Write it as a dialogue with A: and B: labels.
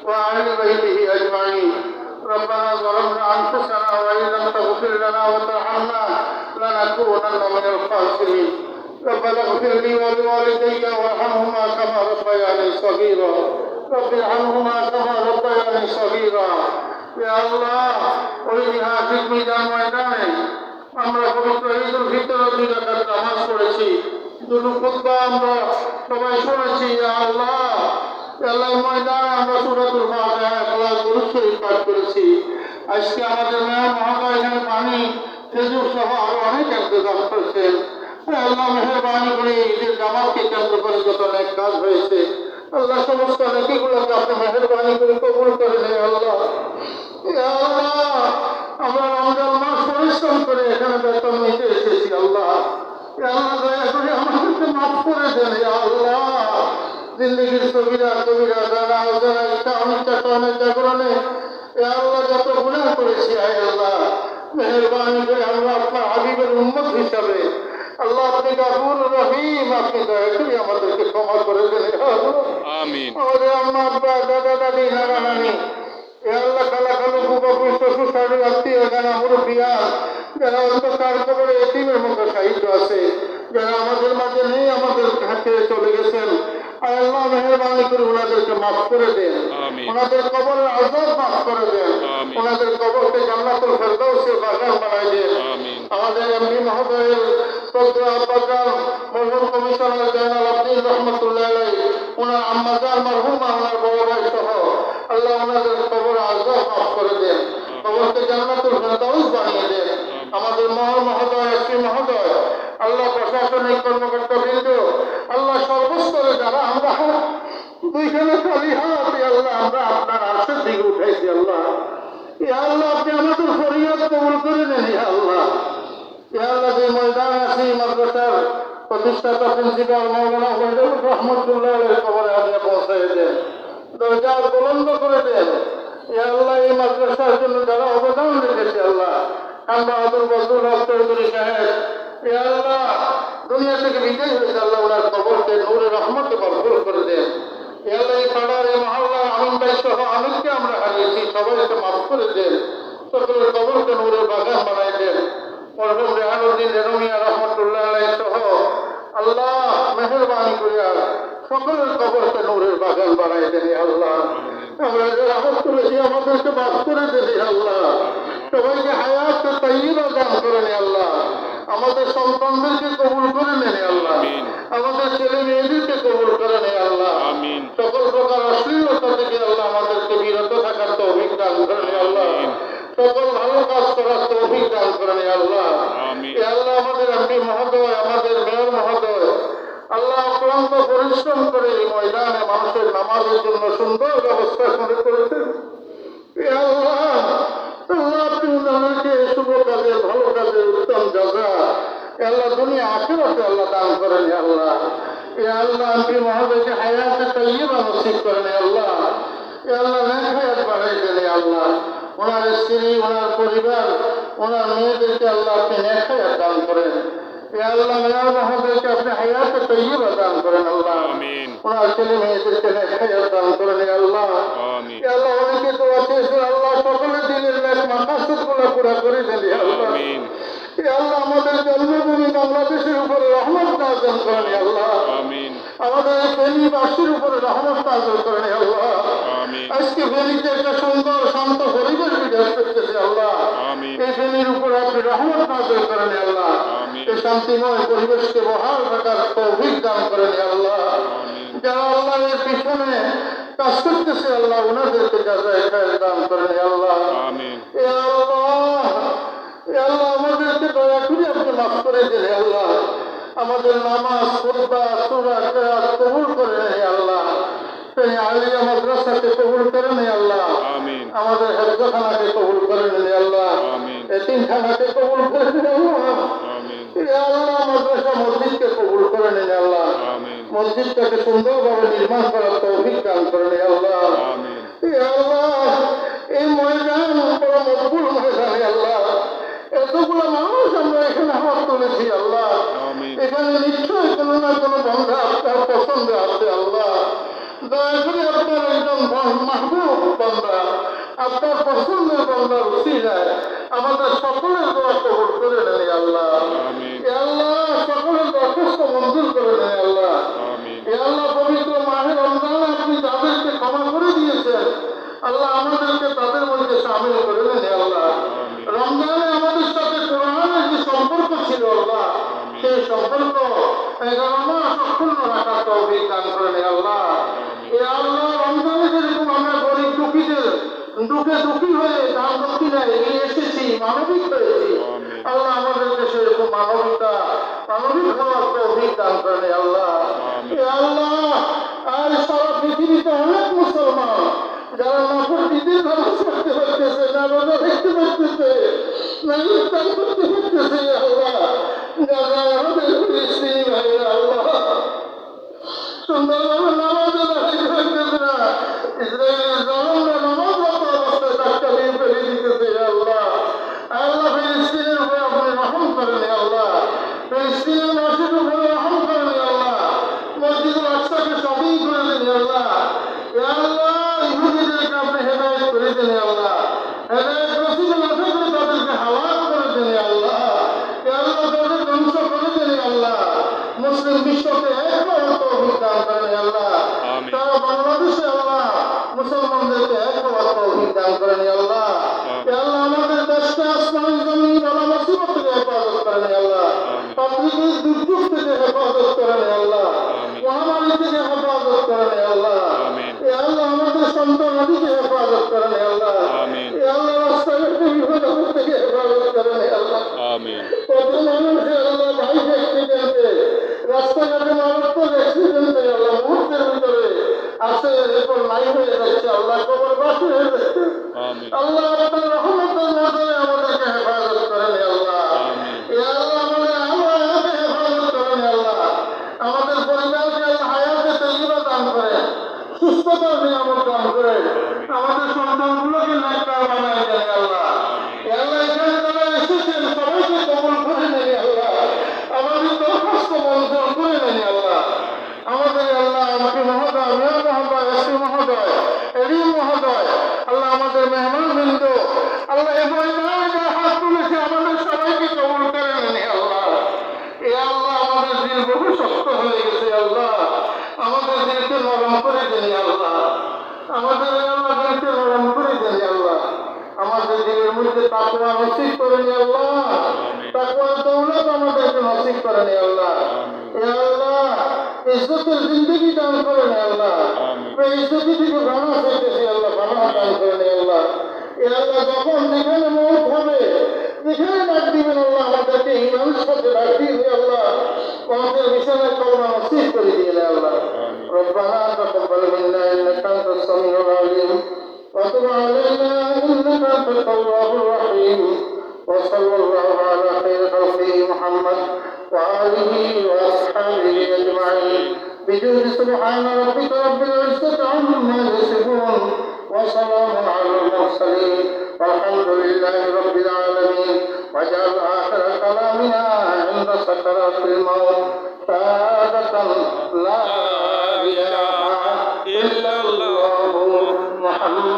A: وأهل بيته أجمعين. ربنا ظلمنا أنفسنا وإن لم تغفر لنا وترحمنا لنكونن من الخاسرين. ربنا اغفر لي ولوالديك وارحمهما كما ربياني صغيرا. رب ارحمهما كما ربياني صغيرا. يا الله ঐতিহাসিক মিজান ময়দানে আমরা পবিত্র ঈদুল ফিতর 2 রাকাত নামাজ পড়েছি, দুটো খুতবা আমরা সবাই শুনেছি। ইয়া আল্লাহ, আল্লাহ ময়দানে আমরা সূরাতুল ফাতিহা ইখলাস দুরূদ শরীফ পাঠ করেছি। আজকে আমাদের মেয়র মহোদয় এখানে পানি খেজুর সহ আরো অনেক ইন্তজাম করেছেন। আল্লাহ মেহরবানি করে ঈদের জামাতকে কেন্দ্র করে যত নেক কাজ হয়েছে আল্লাহ সমস্ত নেকিগুলোকে আপনি মেহরবানি করে কবুল করে নেন। আল্লাহ আমরা রমজান মাস পরিশ্রম করে এখানে বেতন নিতে এসেছি। আল্লাহ দয়া করে আমাদেরকে মাফ করে দেন। আল্লাহ জিন্দগির কবিরা কবিরা যারা যারা ইচ্ছা অনিচ্ছা কারণে জাগরণে আল্লাহ যত গুনাহ করেছি, আল্লাহ মেহরবানি করে আমরা আপনার হাবিবের উম্মত হিসাবে আল্লাহ আপনি গাফুর রহিম, আপনি দয়া করে আমাদেরকে ক্ষমা করে দেন। আমিন। আমাদের আম্মা আব্বা দাদা দাদি নানা নানি আল্লাহ খালা খালু বুবা বুই শ্বশুর শাশুড়ি আত্মীয় যারা মুরব্বিয়ান যারা অন্ধকার কবরে এতিমের মতো সাহিত্য আছে, যারা আমাদের মাঝে নেই, আমাদের হাতে চলে গেছেন, আল্লাহ মেহরবানি করে ওনাদেরকে মাফ করে দেন, ওনাদের কবরের আযাব মাফ করে দেন, ওনাদের কবরকে জান্নাতুল ফেরদাউসের বাগান বানায় দেন। আমাদের এমপি মহোদয়ের শ্রদ্ধা আব্বাজান মরহুম কমিশনার জয়নাল আব্দিন রহমতুল্লাহ আলাইহি, ওনার আম্মাজান মরহুমা, ওনার বড় ভাই সহ আল্লাহ ওনাদের কবরের আযাব মাফ করে দেন, কবরকে জান্নাতুল ফেরদাউস বানিয়ে দেন। আমাদের মহোদয় এসপি মহোদয়, আল্লাহ প্রশাসনিক কর্মকর্তা বৃন্দ, আল্লাহ সর্বস্তরে যারা আমরা দুইখানে খালি হাত আল্লাহ আমরা আপনার আরশের দিকে উঠাইছি। আল্লাহ আল্লাহ আপনি আমাদের ফরিয়াদ কবুল করে নেন। আল্লাহ যে ময়দানে আছি মাদ্রাসার প্রতিষ্ঠাতা প্রিন্সিপাল মাওলানা ফজলুর রহমতুল্লাহ আলাইহির কবরে আপনি পৌঁছায় দেন, দরজা বুলন্দ করে দেন। আল্লাহ এই মাদ্রাসার জন্য যারা অবদান রেখেছে, আল্লাহ আমরা আব্দুল বদরুল হক চৌধুরী সাহেব আল্লাহ দুনিয়া থেকে বিদায় হয়েছে, আল্লাহ ওনার কবরকে নূরে রহমতে ভরপুর করে দেন। আল্লাহ এই পাড়ার এই মহল্লার আমিন ভাই সহ অনেককে আমরা হারিয়েছি, সবাইকে মাফ করে দেন, সকলের কবরকে নূরের বাগান বানাই দেন। মরহুম রেহানুদ্দিন রেনুমিয়া রহমতুল্লাহ আলাইহি সহ আল্লাহ মেহরবানি করে সকলের কবরকে নূরের বাগান বানাই দেন। আল্লাহ আমরা যে রাহত করেছি আমাদেরকে মাফ করে দেন। আল্লাহ সবাইকে হায়াত তাইয়্যিবা দান করেন। আল্লাহ আমাদের সন্তানদেরকে কবুল করে নেন। আল্লাহ আমাদের ছেলে মেয়েদেরকে কবুল করে নেন। আল্লাহ সকল প্রকার অশ্লীলতা থেকে আল্লাহ আমাদেরকে বিরত থাকার তৌফিক দান করেন। আল্লাহ সকল ভালো কাজ করার তৌফিক দান করেন। আল্লাহ আল্লাহ আমাদের এমপি মহোদয়, আমাদের মেয়র মহোদয়, আল্লাহ অক্লান্ত পরিশ্রম করে এই ময়দানে মানুষের নামাজের জন্য সুন্দর ব্যবস্থা করে করেছেন। আল্লাহ আল্লাহ আপনি ওনাদেরকে শুভ কাজের ভালো কাজের উত্তম জাযা আল্লাহ দুনিয়া আখিরাতে আল্লাহ দান করেন। আল্লাহ আল্লাহ এমপি মহোদয়কে হায়াতে তাইয়্যিবা নসিব করেন। আল্লাহ আল্লাহ নেক হায়াত বাড়াই দেন। আল্লাহ ওনার স্ত্রী, ওনার পরিবার, ওনার মেয়েদেরকে আল্লাহ আপনি নেক হায়াত দান করেন। আল্লাহ মেয়র মহোদয়কে আপনি হায়াতে তাইয়্যিবা দান করেন। আল্লাহ ওনার ছেলে মেয়েদেরকে নেক হায়াত দান করেন। আল্লাহ আল্লাহ অনেকে তো আছে, আল্লাহ সকলের দিনের নেক মাকাসিদগুলো পুরা করে দেন। আল্লাহ আল্লাহ আমাদের জন্মভূমি বাংলাদেশের উপরে রহমত নাযিল করেন। আল্লাহ আমাদের এই ফেনীবাসীর উপরে রহমত নাযিল করেন। আল্লাহ আজকে ফেনীতে একটা সুন্দর শান্ত পরিবেশ বিরাজ করতেছে। আল্লাহ এই ফেনীর উপরে আপনি রহমত নাযিল করেন। আল্লাহ এই শান্তিময় পরিবেশকে বহাল রাখার তৌফিক দান করেন। আল্লাহ যারা আল্লাহ এর পিছনে কাজ করতেছে, আল্লাহ ওনাদেরকে জাযায়ে খায়র দান করেন। আল্লাহ আল্লাহ আমাদেরকে দয়া করে আপনি মাফ করে দেন। আল্লাহ আমাদের নামাজ খুতবা সূরা কিরাত কবুল করে নেন। আল্লাহ আলিয়া মাদ্রাসাকে কবুল করে নেন। আল্লাহ আমাদের হেফজখানাকে কবুল করে নেন। আল্লাহ এতিমখানাকে কবুল করে নেন। আল্লাহ মাদ্রাসা মসজিদকে কবুল করে নেন। আল্লাহ মসজিদটাকে সুন্দরভাবে নির্মাণ করার তৌফিক দান করে নেন। আল্লাহ আল্লাহ এই ময়দান বড় মকবুল ময়দান। আল্লাহ এতগুলো মানুষ আমরা এখানে হাত তুলেছি। আল্লাহ এখানে নিশ্চয়ই কোনো না কোনো বন্ধা আপনার পছন্দ আছে। আল্লাহ দয়া করে আপনার একজন মাহবুব আপনার পছন্দের বান্দার উসিলায় আমাদের সকলের দোয়া কবুল করে নেন ইয়া আল্লাহ। ইয়া আল্লাহ সকলের দরখাস্ত মঞ্জুর করে নেন ইয়া আল্লাহ। ইয়া আল্লাহ পবিত্র মাহে রমজানে আপনি যাদেরকে ক্ষমা করে দিয়েছেন আল্লাহ আমাদেরকে তাদের মধ্যে শামিল করে নেন ইয়া আল্লাহ। রমজানে আমাদের সাথে কোরআনের যে সম্পর্ক ছিল আল্লাহ সেই সম্পর্ক 11 মাস অক্ষুণ্ণ রাখার তৌফিক দান করেন ইয়া আল্লাহ। ইয়া আল্লাহ রমজানে যেরকম আমরা গরিব দুঃখীদের দুঃখী হয়ে দান দক্ষিণায় এগিয়ে এসেছি, মানবিক হয়েছি আল্লাহ আমাদেরকে সেরকম মানবিক হওয়ার তৌফিক দান করেন ইয়া আল্লাহ। ইয়া আল্লাহ আর সারা পৃথিবীতে অনেক মুসলমান যারা নফল ঈদের নামাজ পড়তে পারতেছে না, রোজা রাখতে পারতেছে না, ইফতার করতে পারতেছে ইয়া আল্লাহ। যারা আমাদের ফিলিস্তিনি ভাইরা আল্লাহ সুন্দরভাবে নামাজ আদায় করতেছে না, ইসরায়েলের জনগণরা নামাজরত অবস্থায় ধাক্কা দিয়ে ফেলে দিতেছে ইয়া আল্লাহ। আল্লাহ ফিলিস্তিনের উপরে আপনি রহম করেন ইয়া আল্লাহ। ফিলিস্তিনের মানুষের উপরে রহম করেন ইয়া আল্লাহ। মসজিদুল আকসাকে স্বাধীন করে দেন ইয়া আল্লাহ। ইয়া আল্লাহ ইহুদিদেরকে আপনি হেদায়েত করে দেন ইয়া আল্লাহ। হেদায়েত নসিব না থাকলে তাদেরকে হালাক করে দেন ইয়া আল্লাহ। ইয়া আল্লাহ তাদের ধ্বংস করে দেন ইয়া আল্লাহ। মুসলিম বিশ্বকে এক হওয়ার তৌফিক দান করেন ইয়া আল্লাহ। সারা বাংলাদেশে আল্লাহ মুসলমানদেরকে এক হওয়ার তৌফিক দান করেন ইয়া আল্লাহ। ইয়া আল্লাহ আমাদের দেশকে আসমান জমিন বালা মুসিবত থেকে হেফাজত করেন ইয়া আল্লাহ। প্রাকৃতিক দুর্যোগ থেকে হেফাজত করেন ইয়া আল্লাহ। মহামারী থেকে হেফাজত করেন ইয়া আল্লাহ। ইয়া আল্লাহ আমাদের সন্তানাদিকে হেফাজত করেন ইয়া আল্লাহ। ইয়া আল্লাহ রাস্তাঘাটে বিপদ আপদ থেকে হেফাজত করেন ইয়া আল্লাহ। কত মানুষ ইয়া আল্লাহ বাইক অ্যাক্সিডেন্টে রাস্তাঘাটে মারাত্মক অ্যাক্সিডেন্টে আল্লাহ মুহূর্তের ভিতরে আসে এরপর নাই হয়ে যাচ্ছে আল্লাহ, কবর বাসি হয়ে যাচ্ছে আল্লাহ। আপনার রহমতের নজরে আমাদেরকে হেফাজত করেন ইয়া আল্লাহ। ইয়া আল্লাহ আমাদের আল্লাহকে হেফাজত করেন ইয়া আল্লাহ। আমাদের পরিবারকে আল্লাহ হায়াতে তৈয়বা দান করেন, সুস্থতার নিয়ামত দান করেন, আমাদের সন্তানগুলোকে নেককার বানায় দেন ইয়া আল্লাহ। ইয়া আল্লাহ এখানে যারা এসেছেন সবাইকে কবুল করে নেন ইয়া আল্লাহ। আমাদের দরখাস্ত মঞ্জুর করে নেন ইয়া আল্লাহ। আমাদের আল্লাহ এমপি মহোদয়, মেয়র মহোদয়, এসপি মহোদয়, এডিএম মহোদয় আল্লাহ আমাদের মেহমানবৃন্দ আল্লাহ এই পরিবারে হাত তুলেছে আমাদের সবাইকে কবুল করে নেন ইয়া আল্লাহ। ইয়া আল্লাহ আমাদের দিল বহু শক্ত হয়ে গেছে আল্লাহ, আমাদের দিলকে নরম করে দেন ইয়া আল্লাহ। আমাদের আল্লাহ দিলকে নরম করে দেন ইয়া আল্লাহ। আমাদের দিলের মধ্যে তাকওয়া নসিব করেন ইয়া আল্লাহ। তাকওয়ার দৌলত আমাদেরকে নসিব করেন ইয়া আল্লাহ। ইয়া আল্লাহ ইজ্জতের জিন্দেগি দান করেন ইয়া আল্লাহ। ইজ্জতি থেকে বানা চাইতেছি আল্লাহ, বানা দান করেন ইয়া আল্লাহ। ইয়া আল্লাহ যখন যেখানে মৌত হবে যেখানে ডাক দিবেন আল্লাহ আমাদেরকে ঈমানের সাথে ডাক দিবেন ইয়া আল্লাহ। আমাদের বিছানায় কলমা নসিব করে দিন ইয়া আল্লাহ। রব্বানা তাকাব্বাল মিন্না ইন্নাকা আনতাস সামিউল আলিম ওয়া তুব আলাইনা ইন্নাকা আনতাত তাওয়াবুর রহিম। وصلى الله على خير خلقه محمد وآله وأصحابه أجمعين بجود سبحان ربك رب العزة عما يصفون وسلام على المرسلين والحمد لله رب العالمين. واجعل آخر كلامنا عند سكرات الموت شهادة لا إله إلا الله محمد